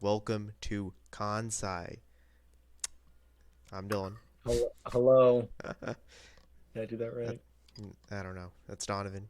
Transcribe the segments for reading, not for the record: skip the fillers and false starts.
Welcome to Kansai. I'm Dylan. Hello. Did I do that That, right? I don't know. That's Donovan.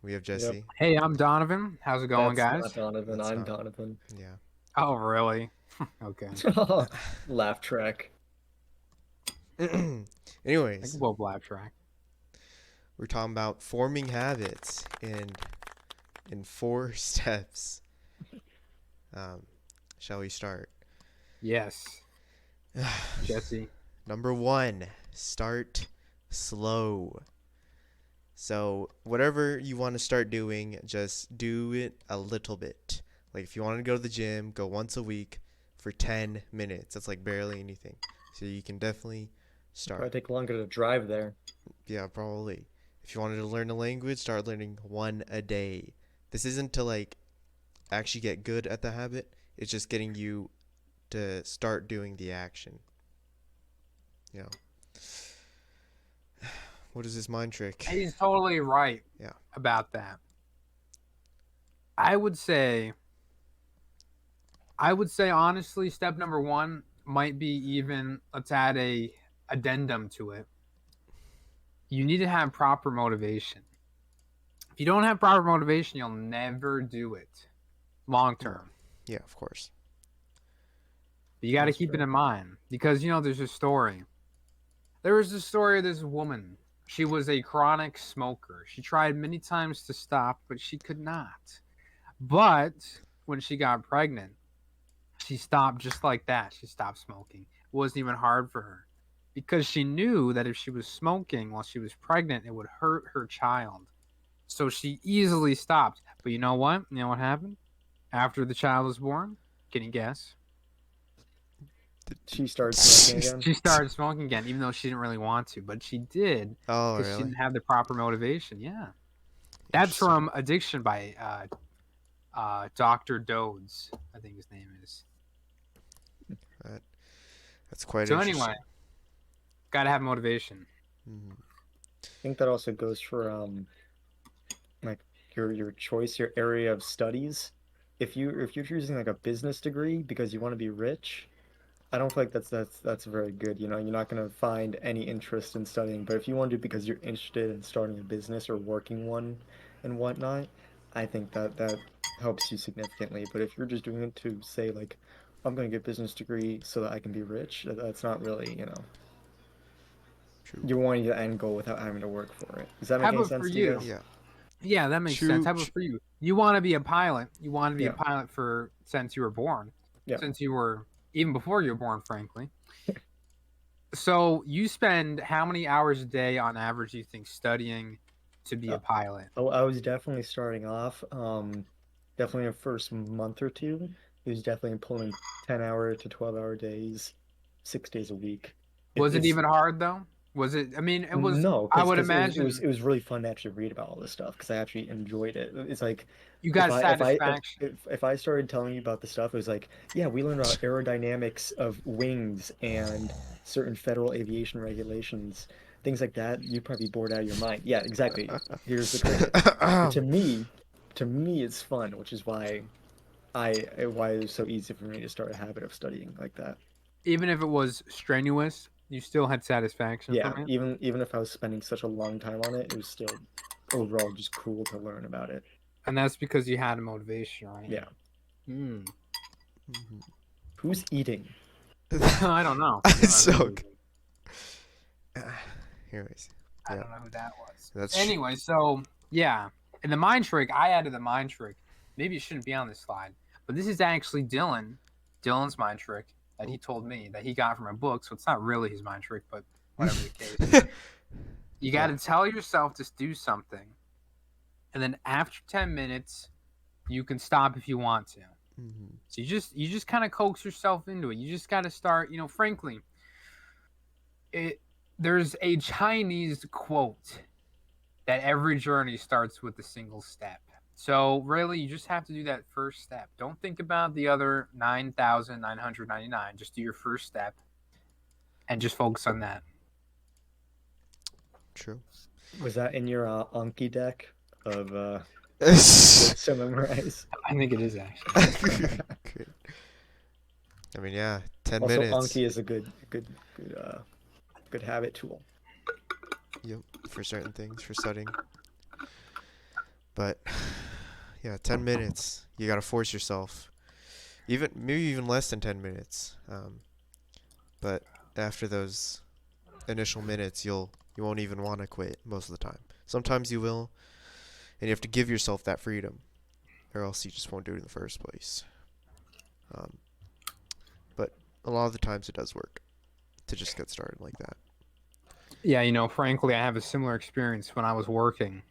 We have Yep. Jesse. Hey, I'm Donovan. How's it going, That's not guys? Donovan. That's I'm not. Donovan. Yeah. Oh, really? Okay. Laugh track. I can Anyways, pull up laugh track. we're talking about forming habits in four steps. Um, shall we start? Yes, Jesse. Number one, start slow. So, whatever you want to start doing, just do it a little bit. Like, if you want to go to the gym, go once a week for 10 minutes. That's like barely anything. So, you can definitely Probably start. take longer to drive there. Yeah, probably. If you wanted to learn a language, start learning one a day. This isn't to like actually get good at the habit, it's just getting you to start doing the action. You know, what is this mind trick? He's totally right Yeah. about that. I would say, honestly, step number one might be even, let's add a addendum to it. You need to have proper motivation. If you don't have proper motivation, you'll never do it long term. Yeah, of course. But you got to That's keep it true. in mind because, there's a story. There was the story of this woman. She was a chronic smoker. She tried many times to stop, but she could not. But when she got pregnant, she stopped just like that. She stopped smoking. It wasn't even hard for her because she knew that if she was smoking while she was pregnant, it would hurt her child. So she easily stopped. But you know what? You know what happened? After the child was born? Can you guess? She started smoking again. She started smoking again, even though she didn't really want to, but she did Oh, because she really? didn't have the proper motivation. Yeah, that's Interesting. from Addiction by Doctor Dodes, I think his name is. That, that's quite So anyway, interesting. gotta have motivation. Mhm. I think that also goes for like your choice, your area of studies. If you're choosing like a business degree because you want to be rich, I don't feel like that's very good. You're not gonna find any interest in studying. But if you want to do it because you're interested in starting a business or working one and whatnot, I think that helps you significantly. But if you're just doing it to say like, I'm gonna get a business degree so that I can be rich, that's not really. True. You're wanting the end goal without having to work for it. Does that How make any about for sense to you you? guys? Yeah. Yeah, that makes sense. True. How about for you? You want to be a pilot. You want to be a Yeah, pilot for since you were born, yeah. since you were even before you were born, frankly. So you spend how many hours a day on average do you think studying to be Uh, a pilot? I was definitely starting off. Definitely the first month or two, it was definitely pulling 10-hour to 12-hour days, 6 days a week. Was it It's even hard though? Was it? I mean, it was. no, I because would because it was it was imagine it was really fun to actually read about all this stuff because I actually enjoyed it. It's like you if got I if I if satisfaction. if, if I started telling you about the stuff, it was like, yeah, we learned about aerodynamics of wings and certain federal aviation regulations, things like that. You'd probably be bored out of your mind. Yeah, exactly. Here's the crazy thing. But to me, it's fun, which is why it was so easy for me to start a habit of studying like that. Even if it was strenuous, you still had satisfaction Yeah, from it, even if I was spending such a long time on it, it was still overall just cool to learn about it. and that's because you had a motivation, right? Yeah. Hmm. Mhm. Who's eating? I don't know. I don't know who So, it is. anyways, I yeah, don't know who that was. that's Anyway, so yeah, and the mind trick. I added the mind trick. Maybe it shouldn't be on this slide, but this is actually Dylan. Dylan's mind trick that he oh. told me that he got from a book. So it's not really his mind trick, but whatever the case. You got Yeah. to tell yourself to do something, and then after 10 minutes, you can stop if you want to. Mhm. So you just kind of coax yourself into it. You just got to start. Frankly, it there's a Chinese quote that every journey starts with a single step. So really, you just have to do that first step. Don't think about the other 9,999. Just do your first step and just focus on that. True. Was that in your Anki deck of Good. words to memorize? I think it is actually. Good. I mean, yeah, 10 Also, minutes. Anki is a good habit tool. Yep, for certain things, for studying. But yeah, 10 minutes. You gotta force yourself. Even maybe even less than 10 minutes. But after those initial minutes, you won't even want to quit most of the time. Sometimes you will, and you have to give yourself that freedom, or else you just won't do it in the first place. Um, but a lot of the times it does work to just get started like that. Yeah, frankly, I have a similar experience when I was working.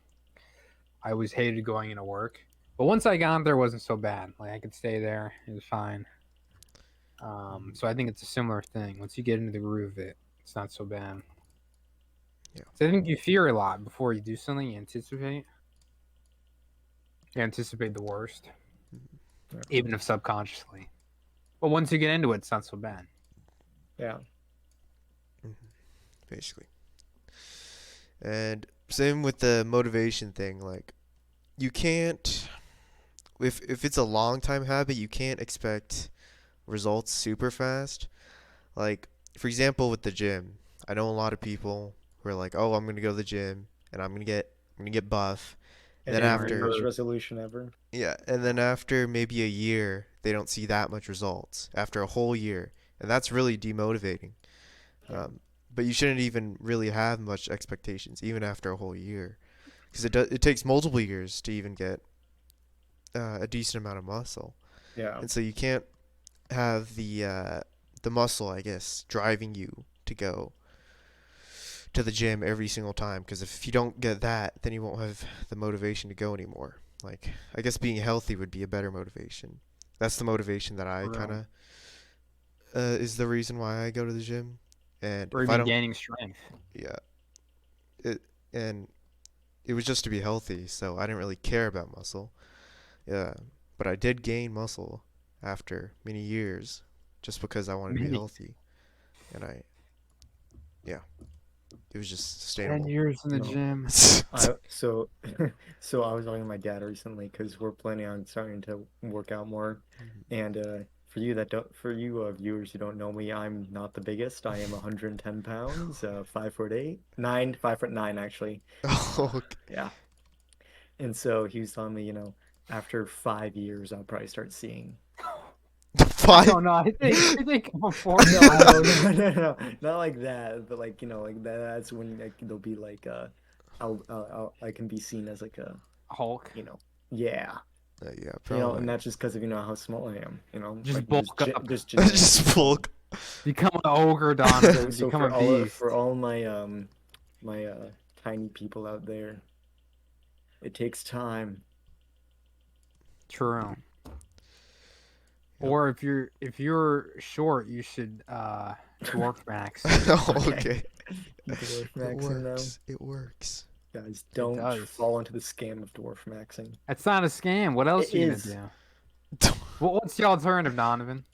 I always hated going into work, but once I got there, it wasn't so bad. Like I could stay there; it was fine. So I think it's a similar thing. Once you get into the groove of it, it's not so bad. Yeah. So I think you fear a lot before you do something. You anticipate. You anticipate the worst, Yeah. even if subconsciously. But once you get into it, it's not so bad. Yeah. Basically. And same with the motivation thing. Like, you can't, if it's a long time habit, you can't expect results super fast. Like, for example, with the gym, I know a lot of people who are like, "Oh, I'm gonna go to the gym and I'm gonna get buff." And And then then January New after, Year's 1st. resolution ever. yeah, and then after maybe a year, they don't see that much results after a whole year, and that's really demotivating. Yeah. But you shouldn't even really have much expectations, even after a whole year, because it takes multiple years to even get a decent amount of muscle, Yeah. and so you can't have the muscle, I guess, driving you to go to the gym every single time. Because if you don't get that, then you won't have the motivation to go anymore. Like, I guess being healthy would be a better motivation. That's the motivation that I True. kind of is the reason why I go to the gym. And Or if I even don't, gaining strength. yeah, it and it was just to be healthy, so I didn't really care about muscle. Yeah, but I did gain muscle after many years, just because I wanted to be Many healthy, and yeah, it was just 10 sustainable. years in the No. gym. So so I was talking to my dad recently because we're planning on starting to work out more. And for you viewers who don't know me, I'm not the biggest. I am 110 pounds, 5'8", 5'9" actually. Oh, Yeah. And so he was telling me, after 5 years, I'll probably start seeing. I five. don't know. I think before No, that. no, not like that. But like like that's when like they'll be like I can be seen as like a Hulk. yeah. Yeah, And probably. that's just because of how small I am. Just Like bulk up. just genetic. Just bulk. Become an ogre, So Donovan. so Become a beast. for all my my tiny people out there, it takes time. True. Yep. Or if you're short, you should dwarf max. Oh, Okay. okay. Dwarf It maxing now. works. It works. Guys, It don't does. fall into the scam of dwarf maxing. That's not a scam. What else It are you gonna is. do? What's the alternative, Donovan?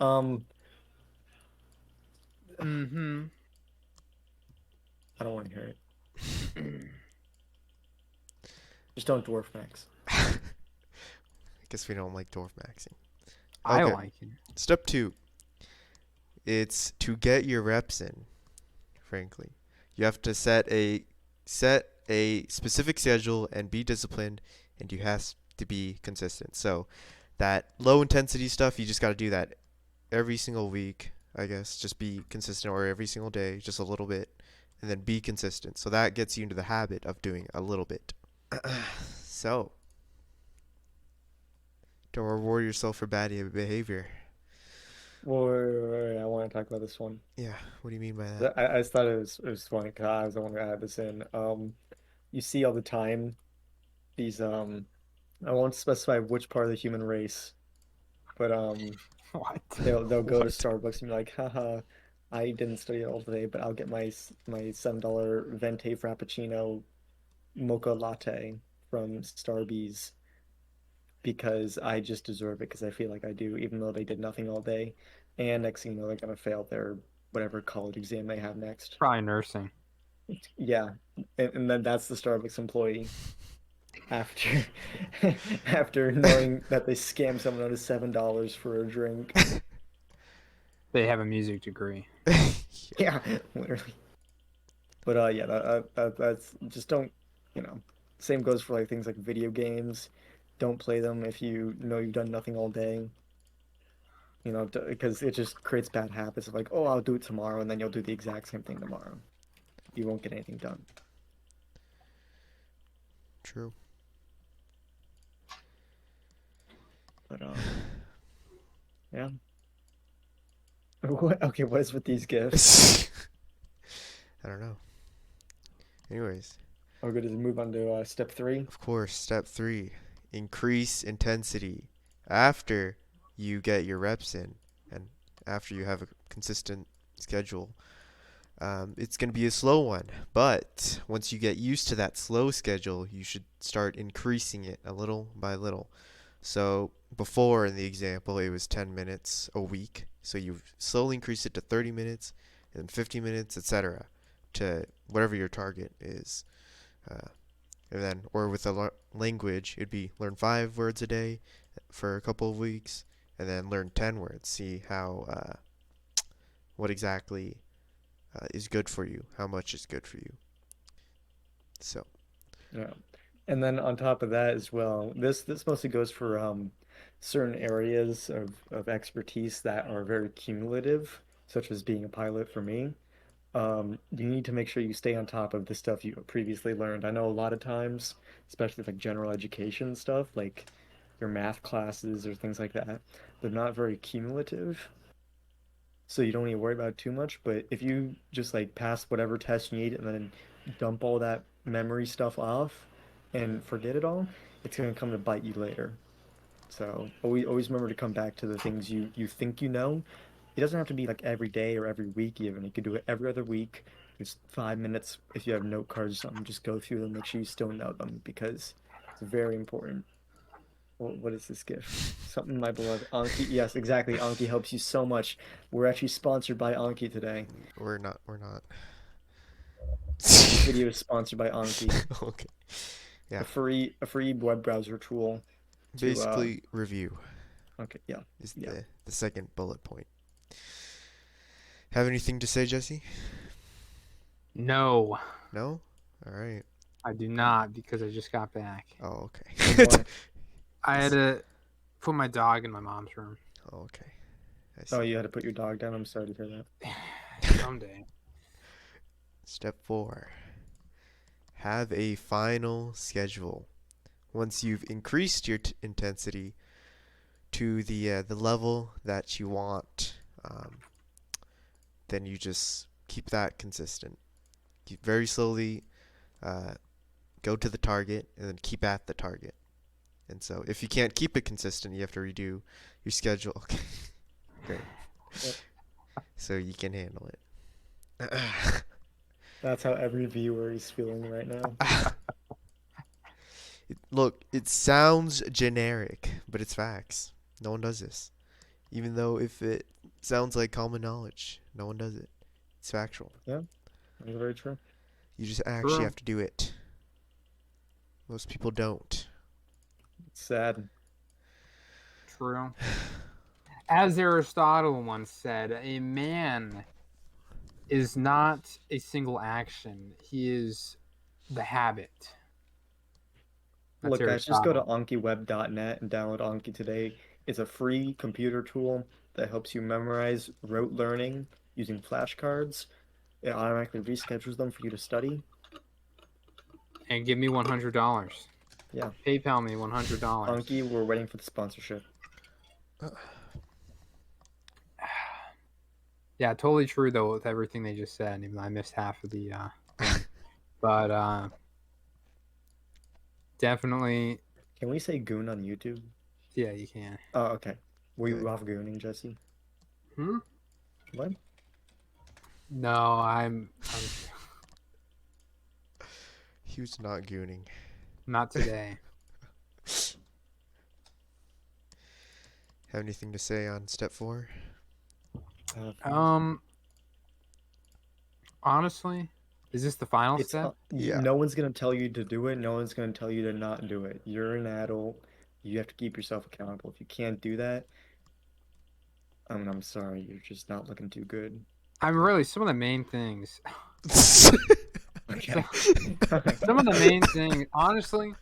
Um, Mm-hmm. I don't want to hear it. Just don't dwarf max. I guess we don't like dwarf maxing. I Okay. like it. Step 2. It's to get your reps in, frankly. You have to set a specific schedule and be disciplined, and you have to be consistent. So that low intensity stuff, you just got to do that every single week, I guess. Just be consistent, or every single day, just a little bit, and then be consistent. So that gets you into the habit of doing a little bit. So don't reward yourself for bad behavior. Wait, I want to talk about this one. Yeah, what do you mean by that? I just thought it was funny because I was the one who added this in. You see all the time these I won't specify which part of the human race, but What? they'll go to What? Starbucks and be like, haha, I didn't study all today, but I'll get my $7 venti frappuccino mocha latte from Starbucks because I just deserve it because I feel like I do, even though they did nothing all day. And next thing you know, they're gonna fail their whatever college exam they have next. Probably nursing. Yeah, and then that's the Starbucks employee after after knowing that they scammed someone out of $7 for a drink. They have a music degree. Yeah, literally. But yeah, that's just don't, you know. Same goes for like things like video games. Don't play them if you know you've done nothing all day. You know, because it just creates bad habits of like, oh, I'll do it tomorrow, and then you'll do the exact same thing tomorrow. You won't get anything done. True. But yeah. What? Okay, what is with these gifts? I don't know. Anyways, Are we good to move on to step 3? of course, step 3, increase intensity after you get your reps in and after you have a consistent schedule. It's going to be a slow one, but once you get used to that slow schedule, you should start increasing it a little by little. So before in the example, it was 10 minutes a week. So you slowly increase it to 30 minutes and 50 minutes, etc., to whatever your target is. And then, or with a language, it'd be learn 5 words a day for a couple of weeks, and then learn 10 words. See how, what exactly is good for you, how much is good for you. So, Yeah. And then on top of that as well, this mostly goes for certain areas of expertise that are very cumulative, such as being a pilot for me. You need to make sure you stay on top of the stuff you previously learned. I know a lot of times, especially like general education stuff, like your math classes or things like that, they're not very cumulative, so you don't need to worry about it too much. But if you just like pass whatever test you need and then dump all that memory stuff off and forget it all, it's gonna come to bite you later. So always remember to come back to the things you think you know. It doesn't have to be like every day or every week even. You could do it every other week. Just 5 minutes if you have note cards or something. Just go through them, make sure you still know them because it's very important. What is this gift? Something my beloved Anki. Yes, exactly. Anki helps you so much. We're actually sponsored by Anki today. we're not, we're not. This video is sponsored by Anki, Okay. Yeah. a free web browser tool to Basically, review okay, yeah. is Yeah. the second bullet point. Have anything to say, Jesse? No, No? All right. I do not because I just got back. Oh, And okay. why? I had to put my dog in my mom's room. Oh, okay. I Oh, see. you had to put your dog down. I'm sorry to hear that. Someday. Step 4. Have a final schedule. Once you've increased your intensity to the level that you want, then you just keep that consistent. Keep very slowly go to the target and then keep at the target. And so if you can't keep it consistent, you have to redo your schedule. Okay. Great. Yep. So you can handle it. That's how every viewer is feeling right now. Look, it sounds generic, but it's facts. No one does this. Even though if it sounds like common knowledge, no one does it. It's factual. That's very true. You just actually True. have to do it. Most people don't. It's sad. True. As Aristotle once said, a man is not a single action, he is the habit. That's Look, guys, just go to Aristotle. ankiweb.net and download Anki today. It's a free computer tool that helps you memorize rote learning using flashcards. It automatically reschedules them for you to study. And give me $100. Yeah. PayPal me $100. Anki, we're waiting for the sponsorship. Yeah, totally true though with everything they just said. Even though I missed half of the thing. But definitely, Can we say goon on YouTube? yeah, you can. Oh, okay. Were you Good. off gooning, Jesse? Hmm? What? No, I'm He was not gooning. not today. Have anything to say on step 4? Honestly, is this the final It's step? Yeah. no one's gonna tell you to do it. No one's gonna tell you to not do it. You're an adult. You have to keep yourself accountable. If you can't do that, I'm sorry, you're just not looking too good. I'm really some of the main things. Okay. Some of the main things, honestly,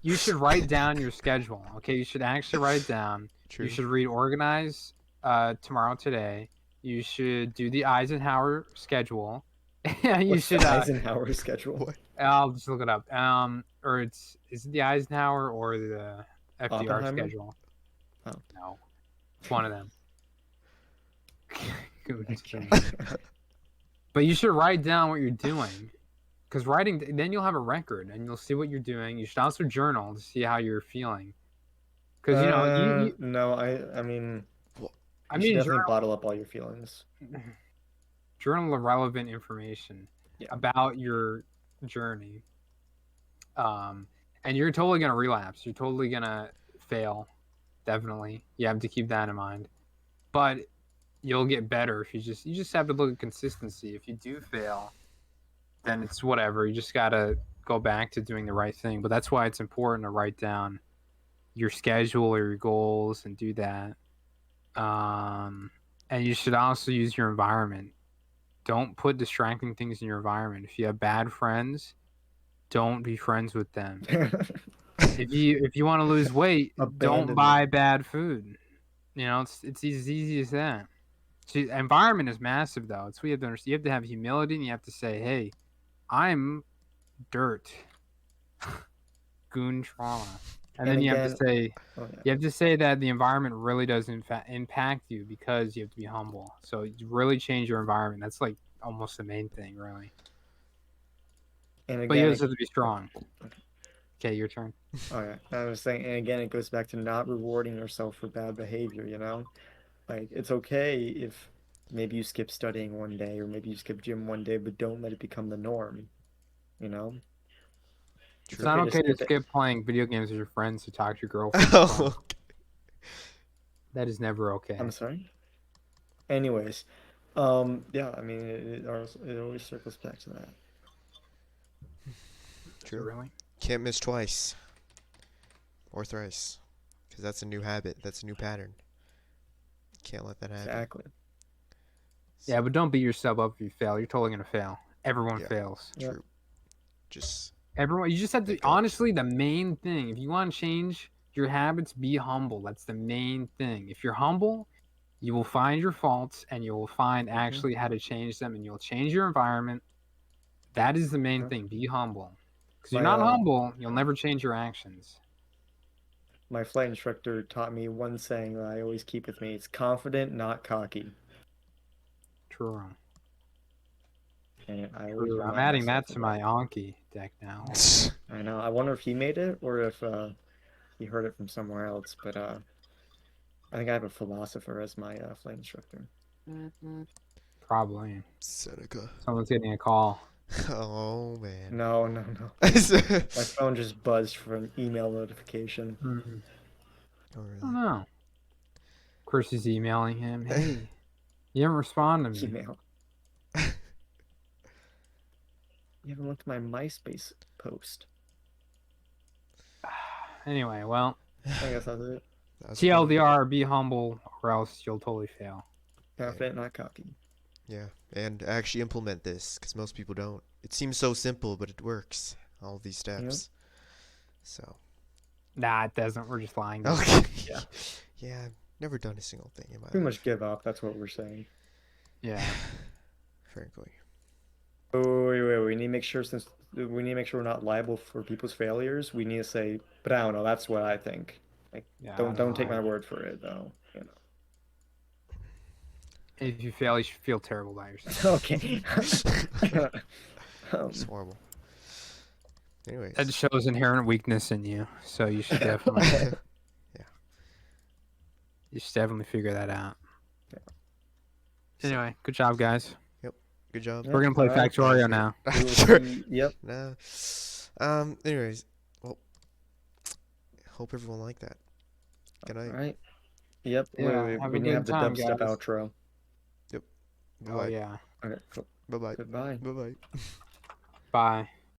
you should write down your schedule. Okay, you should actually write it down. True. You should read Organize tomorrow today. You should do the Eisenhower schedule. You What's should. the Eisenhower schedule? What? I'll just look it up. Or is it the Eisenhower or the FDR Oppenheimer? schedule? Oh. No, it's one of them. Okay. But you should write down what you're doing, because writing, then you'll have a record and you'll see what you're doing. You should also journal to see how you're feeling, because No, I mean, I you should mean, definitely bottle up all your feelings. journal the relevant information Yeah. about your journey. And you're totally gonna relapse. You're totally gonna fail. Definitely, you have to keep that in mind. But you'll get better if you just have to look at consistency. If you do fail, then it's whatever. You just gotta go back to doing the right thing. But that's why it's important to write down your schedule or your goals and do that. And you should also use your environment. Don't put distracting things in your environment. If you have bad friends, don't be friends with them. If you want to lose weight, Abandon don't them. buy bad food. You know, it's as easy as that. See, environment is massive, though. It's what you have to understand. You have to have humility, and you have to say, "Hey, I'm dirt, goon trauma," and then And you have to again- say, Oh, yeah. you have to say that the environment really does impact you, because you have to be humble. So you really change your environment. That's like almost the main thing, really. And But you again, also have to be strong. Okay, your turn. oh yeah, I was saying, and again, it goes back to not rewarding yourself for bad behavior, you know? Like, it's okay if maybe you skip studying one day, or maybe you skip gym one day, but don't let it become the norm, you know? It's not okay to skip it. skip playing video games with your friends to talk to your girlfriend. Oh, That is never okay. I'm sorry? Anyways, yeah, I mean, it always circles back to that. true. Really? Can't miss twice. Or thrice. Because that's a new habit. That's a new pattern. Can't let that happen. Exactly. Yeah, but don't beat yourself up if you fail. You're totally gonna fail. Everyone Yeah. fails. Yep. True. Just Everyone. You just have to. Wake up. Honestly, the main thing, if you want to change your habits, be humble. That's the main thing. If you're humble, you will find your faults and you will find actually how to change them, and you'll change your environment. That is the main Yeah. thing. Be humble. Because you're My, not uh, humble, you'll never change your actions. My flight instructor taught me one saying that I always keep with me. It's confident, not cocky. True. And I always True. I'm remind adding myself that of to my Anki deck now. I know. I wonder if he made it or if he heard it from somewhere else. But I think I have a philosopher as my flight instructor. Probably. Seneca. Someone's getting a call. No, Oh man. no, no. My phone just buzzed for an email notification. Oh, I don't really? know. Chris is emailing him. Hey, you didn't respond to me. Email. You haven't looked at my MySpace post. Anyway, well, I guess that's it. That was fun. TLDR, be humble or else you'll totally fail. Confident, not cocky. Yeah, and actually implement this because most people don't. It seems so simple, but it works. All these steps. So. Nah, it doesn't. We're just lying. Okay. Yeah. Yeah, I've never done a single thing in my Pretty life. much give up. That's what we're saying. Yeah. Frankly. Oh, wait. We need to make sure we're not liable for people's failures. We need to say, but I don't know. That's what I think. Yeah. Don't take my word for it, though. You know. If you fail, you should feel terrible about yourself. Okay. It's horrible. Anyways. That shows inherent weakness in you, so you should definitely figure that out. Yeah. Anyway, good job, guys. Good job. Yeah. We're gonna play Alright. Factorio now. We will Sure. Yep. No. Anyways, well, hope everyone liked that. Good night. All right. Yep. Yeah, Wait. have We a need to good have the time, dubstep guys. outro. Oh yeah. Okay. Cool. Bye bye. Goodbye. Bye bye. Bye.